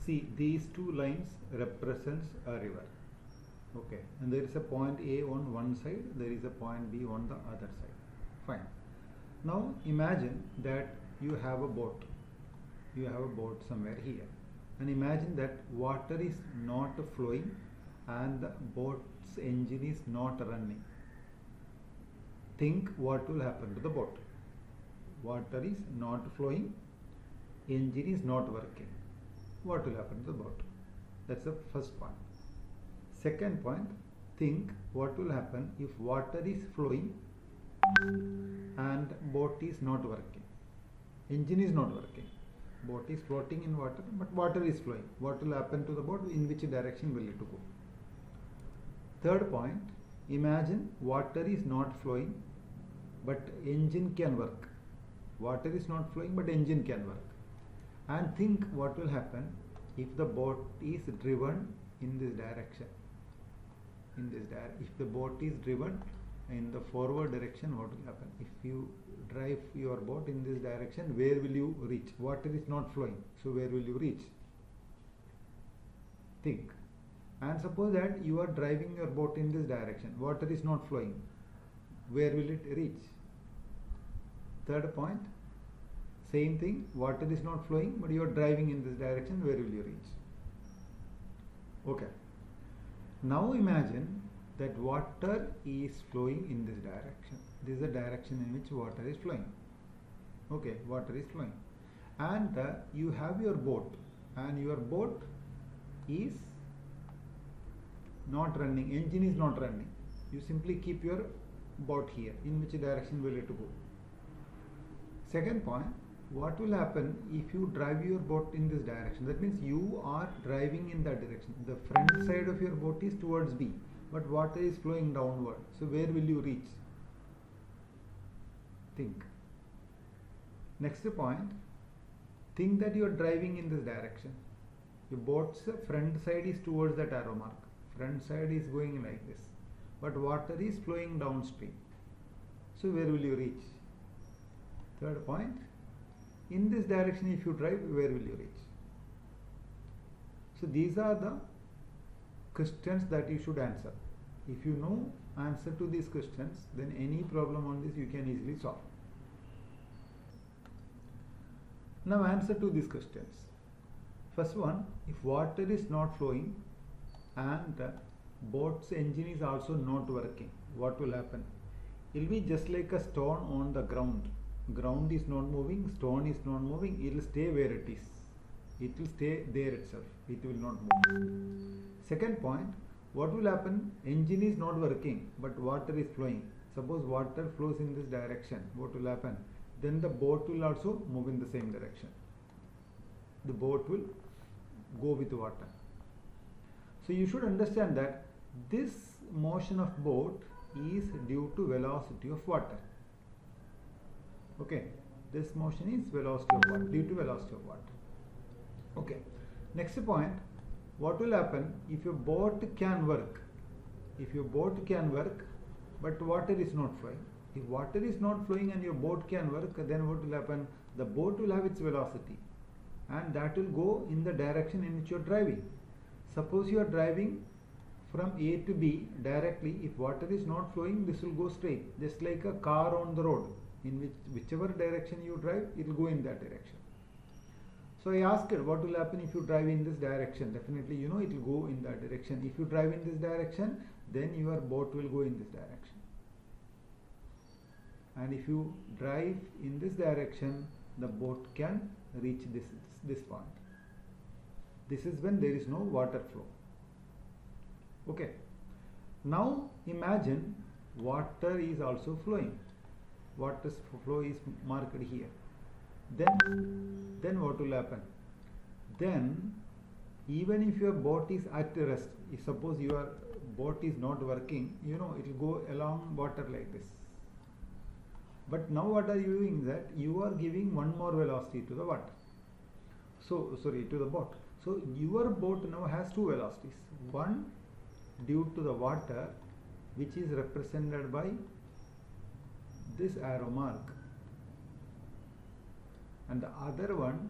see, these two lines represents a river. Okay, and there is a point A on one side, there is a point B on the other side. Fine. Now imagine that you have a boat. You have a boat somewhere here, and imagine that water is not flowing and the boat's engine is not running. Think what will happen to the boat. Water is not flowing, engine is not working. What will happen to the boat? That's the first point. Second point, think what will happen if water is flowing and boat is not working. Engine is not working. Boat is floating in water, but water is flowing. What will happen to the boat? In which direction will it go? Third point, imagine water is not flowing, but engine can work. Water is not flowing, but engine can work. And think what will happen if the boat is driven in this direction. If the boat is driven in the forward direction, what will happen? If you drive your boat in this direction, where will you reach? Water is not flowing, so where will you reach? Think. And suppose that you are driving your boat in this direction, water is not flowing, where will it reach? Third point, same thing, water is not flowing, but you are driving in this direction, where will you reach? Okay. Now imagine that water is flowing in this direction. This is the direction in which water is flowing. Okay, water is flowing. And you have your boat, and your boat is not running, engine is not running. You simply keep your boat here. In which direction will it go? Second point, what will happen if you drive your boat in this direction? That means you are driving in that direction. The front side of your boat is towards B, but water is flowing downward. So where will you reach? Think. Next point, think that you are driving in this direction. Your boat's front side is towards that arrow mark. Front side is going like this, but water is flowing downstream. So where will you reach? Third point, in this direction if you drive, where will you reach? So these are the questions that you should answer. If you know answer to these questions, then any problem on this you can easily solve. Now answer to these questions. First one, if water is not flowing and boat's engine is also not working, what will happen? It will be just like a stone on the ground. Ground is not moving, stone is not moving, it will stay where it is. It will stay there itself, it will not move. Second point, what will happen? Engine is not working, but water is flowing. Suppose water flows in this direction, what will happen? Then the boat will also move in the same direction. The boat will go with water. So you should understand that this motion of boat is due to velocity of water. Okay, this motion is velocity of water, due to velocity of water. Okay, next point, what will happen if your boat can work? If your boat can work, but water is not flowing. If water is not flowing and your boat can work, then what will happen? The boat will have its velocity, and that will go in the direction in which you are driving. Suppose you are driving from A to B directly. If water is not flowing, this will go straight, just like a car on the road. In whichever direction you drive, it will go in that direction. So I asked her, what will happen if you drive in this direction? Definitely, you know, it will go in that direction. If you drive in this direction, then your boat will go in this direction. And if you drive in this direction, the boat can reach this point. This is when there is no water flow. Okay. Now imagine water is also flowing. Water flow is marked here. Then what will happen? Then even if your boat is at rest, if suppose your boat is not working, you know, it will go along water like this. But now what are you doing? That you are giving one more velocity to the water. So sorry, to the boat. So your boat now has two velocities. One due to the water, which is represented by this arrow mark, and the other one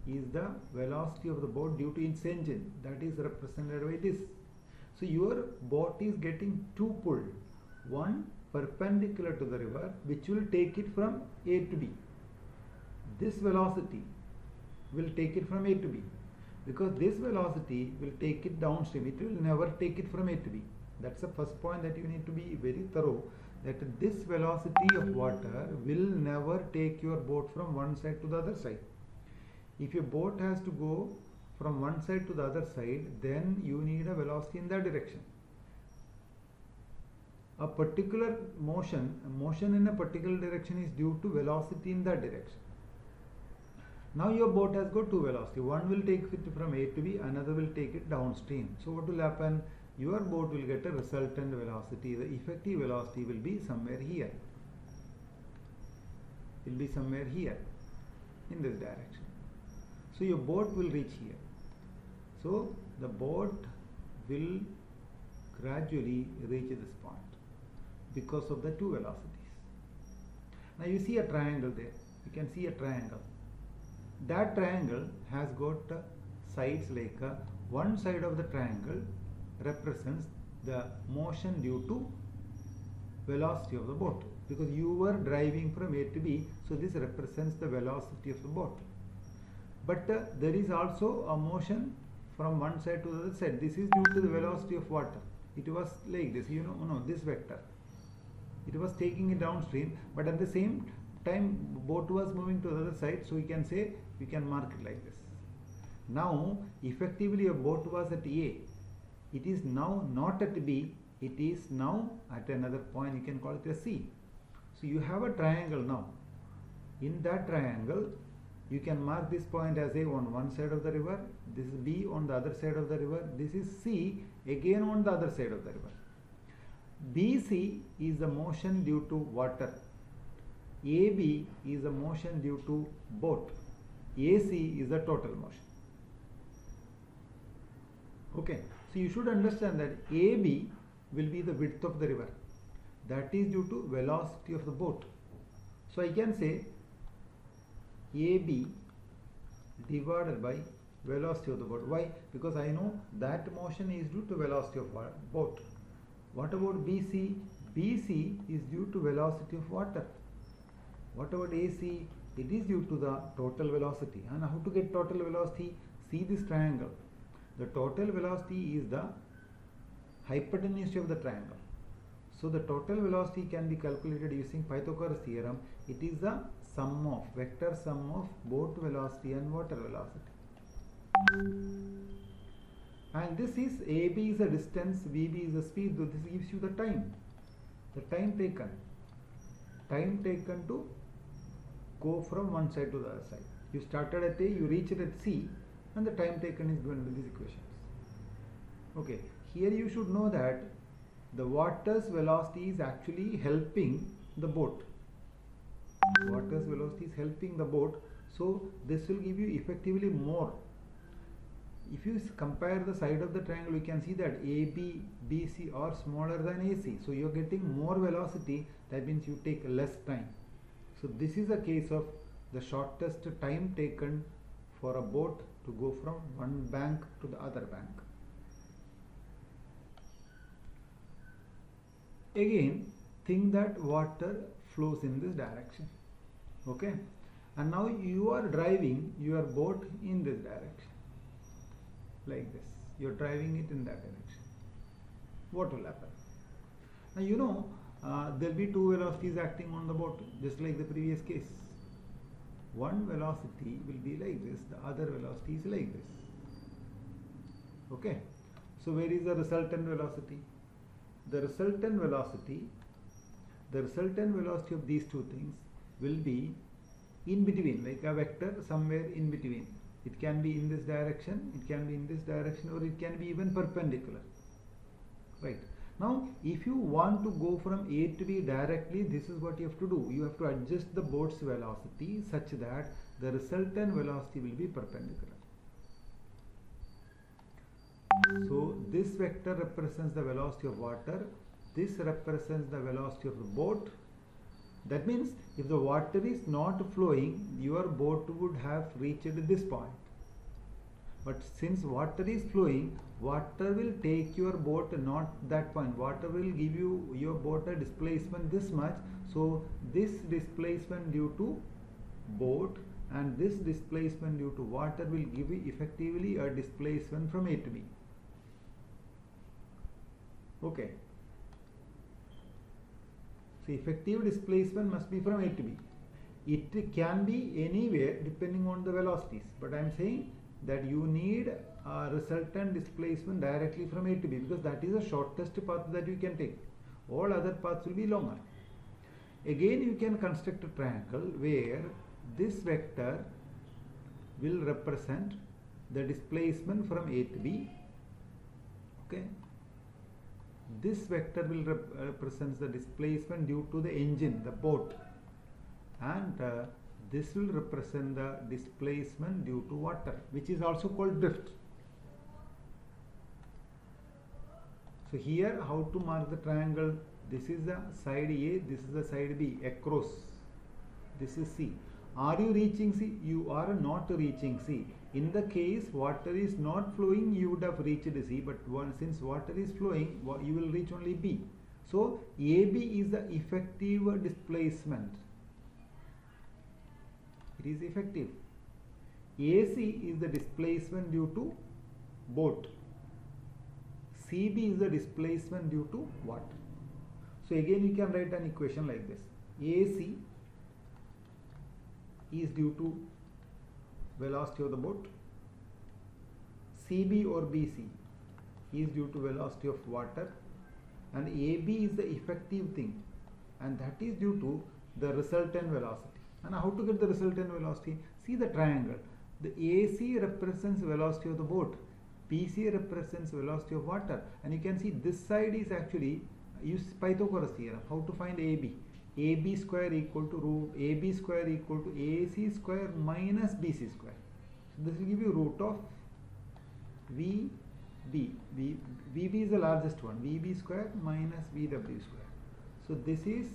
is the velocity of the boat due to its engine, that is represented by this. So your boat is getting two pull, one perpendicular to the river which will take it from A to B. This velocity will take it from A to B, because this velocity will take it downstream. It will never take it from A to B. That's the first point that you need to be very thorough, that this velocity of water will never take your boat from one side to the other side. If your boat has to go from one side to the other side, then you need a velocity in that direction. A particular motion in a particular direction is due to velocity in that direction. Now your boat has got two velocity. One will take it from A to B, another will take it downstream. So what will happen? Your boat will get a resultant velocity. The effective velocity will be somewhere here. It will be somewhere here in this direction. So your boat will reach here. So the boat will gradually reach this point because of the two velocities. Now you see a triangle there. You can see a triangle. That triangle has got sides like one side of the triangle represents the motion due to velocity of the boat, because you were driving from A to B, so this represents the velocity of the boat. But there is also a motion from one side to the other side. This is due to the velocity of water. It was like this, this vector. It was taking it downstream, but at the same time boat was moving to the other side, so we can mark it like this. Now effectively a boat was at A. It is now not at B, it is now at another point. You can call it a C. So you have a triangle now. In that triangle, you can mark this point as A on one side of the river, this is B on the other side of the river, this is C again on the other side of the river. BC is the motion due to water. AB is the motion due to boat. AC is the total motion. Okay, so you should understand that AB will be the width of the river. That is due to velocity of the boat. So I can say AB divided by velocity of the boat. Why? Because I know that motion is due to velocity of boat. What about BC? BC is due to velocity of water. What about AC? It is due to the total velocity. And how to get total velocity? See this triangle. The total velocity is the hypotenuse of the triangle. So the total velocity can be calculated using Pythagoras theorem. It is the vector sum of boat velocity and water velocity. And this is AB is the distance, VB is the speed. So this gives you the time. The time taken. Time taken to go from one side to the other side. You started at A, you reached at C, and the time taken is given by these equations. Okay, here you should know that the water's velocity is actually helping the boat. Water's velocity is helping the boat, so this will give you effectively more. If you compare the side of the triangle, you can see that AB, BC are smaller than AC. So you are getting more velocity, that means you take less time. So this is a case of the shortest time taken for a boat to go from one bank to the other bank. Again, think that water flows in this direction. Okay, and now you are driving your boat in this direction, like this. You are driving it in that direction. What will happen? Now there will be two velocities acting on the boat, just like the previous case. One velocity will be like this, the other velocity is like this. Okay, so where is the resultant velocity? The resultant velocity of these two things will be in between, like a vector somewhere in between. It can be in this direction, it can be in this direction, or it can be even perpendicular. Right. Now, if you want to go from A to B directly, this is what you have to do. You have to adjust the boat's velocity such that the resultant velocity will be perpendicular. So, this vector represents the velocity of water, this represents the velocity of the boat, That means if the water is not flowing, your boat would have reached this point. But since water is flowing, water will take your boat not that point. Water will give you your boat a displacement this much. So this displacement due to boat and this displacement due to water will give you effectively a displacement from A to B. Okay. So effective displacement must be from A to B. It can be anywhere depending on the velocities, but I am saying that you need a resultant displacement directly from A to B, because that is the shortest path that you can take. All other paths will be longer. Again, you can construct a triangle where this vector will represent the displacement from A to B. Okay. This vector will represent the displacement due to the engine, the boat, and this will represent the displacement due to water, which is also called drift. So here, how to mark the triangle? This is the side A, this is the side B, across. This is C. Are you reaching C? You are not reaching C. In the case water is not flowing, you would have reached C, but since water is flowing, you will reach only B. So AB is the effective displacement. It is effective. AC is the displacement due to boat. CB is the displacement due to water. So again you can write an equation like this. AC is due to velocity of the boat. CB or BC is due to velocity of water, and AB is the effective thing, and that is due to the resultant velocity. And how to get the resultant velocity? See the triangle. The AC represents velocity of the boat, BC represents velocity of water, and you can see this side is actually, use Pythagoras theorem. How to find AB? AB square equal to root AB square equal to AC square minus BC square. So this will give you root of VB. VB is the largest one. VB square minus VW square. So this is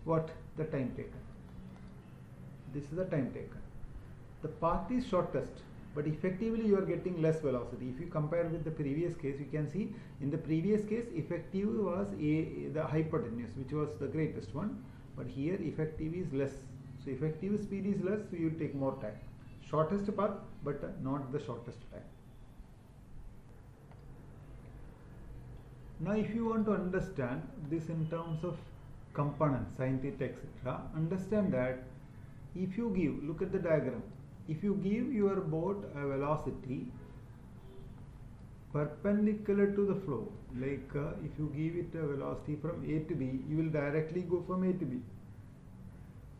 what? The time taken. This is the time taken. The path is shortest, but effectively you are getting less velocity. If you compare with the previous case, you can see in the previous case effective was the hypotenuse, which was the greatest one, but here effective is less. So effective speed is less, so you will take more time. Shortest path, but not the shortest time. Now if you want to understand this in terms of components, sin theta, etc., understand that if you give, look at the diagram, if you give your boat a velocity perpendicular to the flow, like if you give it a velocity from A to B, you will directly go from A to B.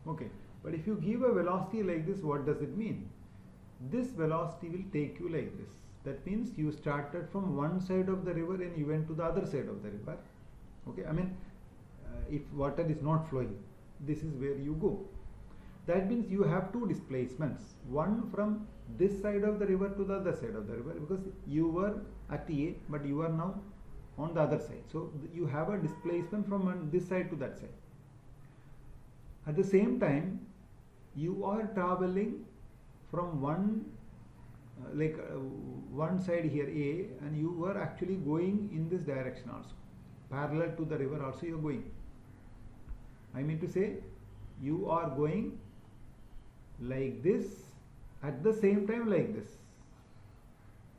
Okay, but if you give a velocity like this, what does it mean? This velocity will take you like this. That means you started from one side of the river and you went to the other side of the river. Okay, I mean, if water is not flowing, this is where you go. That means you have two displacements, one from this side of the river to the other side of the river, because you were at A but you are now on the other side. So you have a displacement from this side to that side. At the same time, you are traveling from one one side here A, and you were actually going in this direction also, parallel to the river also you are going. I mean to say, you are going like this, at the same time like this,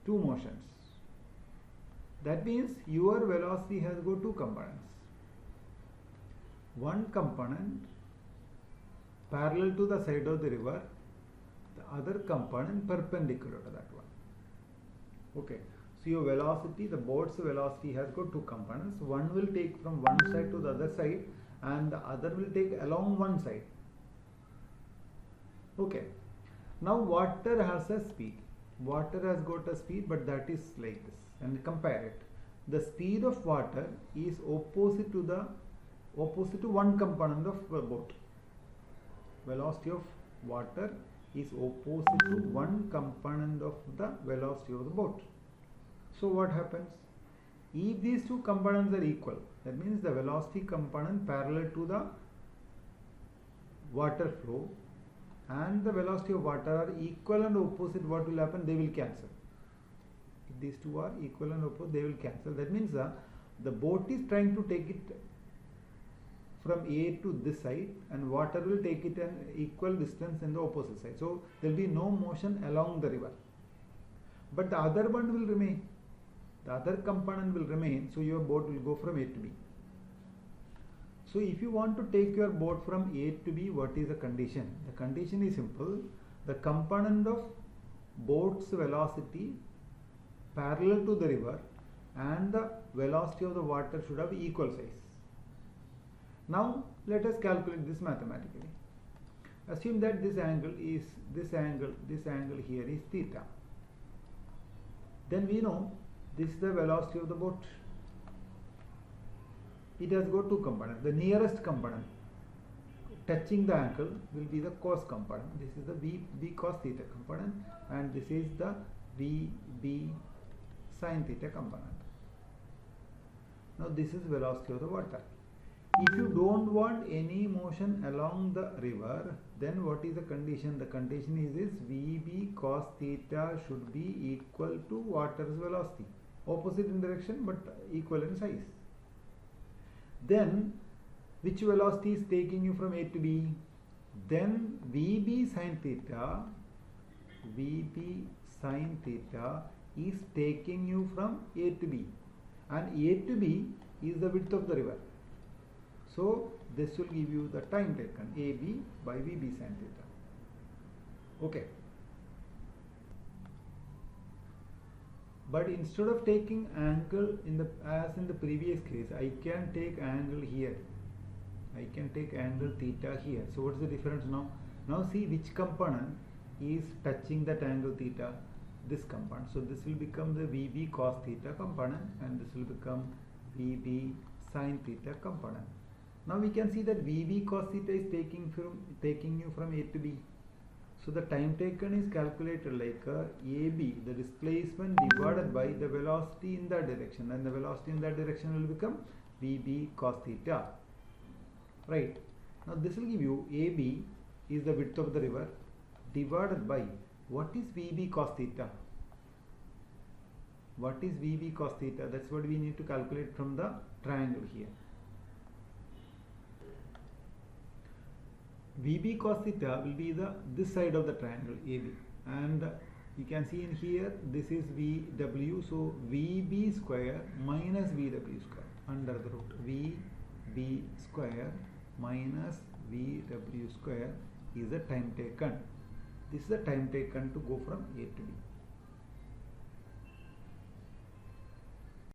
two motions. That means your velocity has got two components. One component parallel to the side of the river, the other component perpendicular to that one. Okay, so your velocity, the boat's velocity has got two components. One will take from one side to the other side, and the other will take along one side. Okay, now water has a speed. Water has got a speed, but that is like this, and compare it. The speed of water is opposite to one component of the boat. Velocity of water is opposite to one component of the velocity of the boat. So what happens? If these two components are equal, that means the velocity component parallel to the water flow and the velocity of water are equal and opposite, what will happen? They will cancel. If these two are equal and opposite, they will cancel. That means the boat is trying to take it from A to this side, and water will take it an equal distance in the opposite side. So there will be no motion along the river, but the other one will remain. The other component will remain, so your boat will go from A to B. So if you want to take your boat from A to B, what is the condition? The condition is simple. The component of boat's velocity parallel to the river and the velocity of the water should have equal size. Now let us calculate this mathematically. Assume that this angle here is theta. Then we know this is the velocity of the boat. It has got two components. The nearest component touching the ankle will be the cos component. This is the v cos theta component, and this is the v sin theta component. Now this is velocity of the water. If you don't want any motion along the river, then what is the condition? The condition is this: Vb cos theta should be equal to water's velocity. Opposite in direction but equal in size. Then which velocity is taking you from A to B? Then Vb sin theta is taking you from A to B, and A to B is the width of the river. So this will give you the time taken, AB by Vb sin theta. Okay. But instead of taking angle as in the previous case, I can take angle here. I can take angle theta here. So what is the difference now? Now see which component is touching that angle theta. This component. So this will become the Vb cos theta component, and this will become Vb sin theta component. Now we can see that Vb cos theta is taking you from A to B. So the time taken is calculated like AB, the displacement divided by the velocity in that direction, and the velocity in that direction will become Vb cos theta. Right. Now this will give you AB is the width of the river divided by what is Vb cos theta. What is Vb cos theta? That's what we need to calculate from the triangle here. Vb cos theta will be this side of the triangle AB, and you can see in here this is Vw, so Vb square minus Vw square under the root Vb square minus Vw square is the time taken. This is the time taken to go from A to B.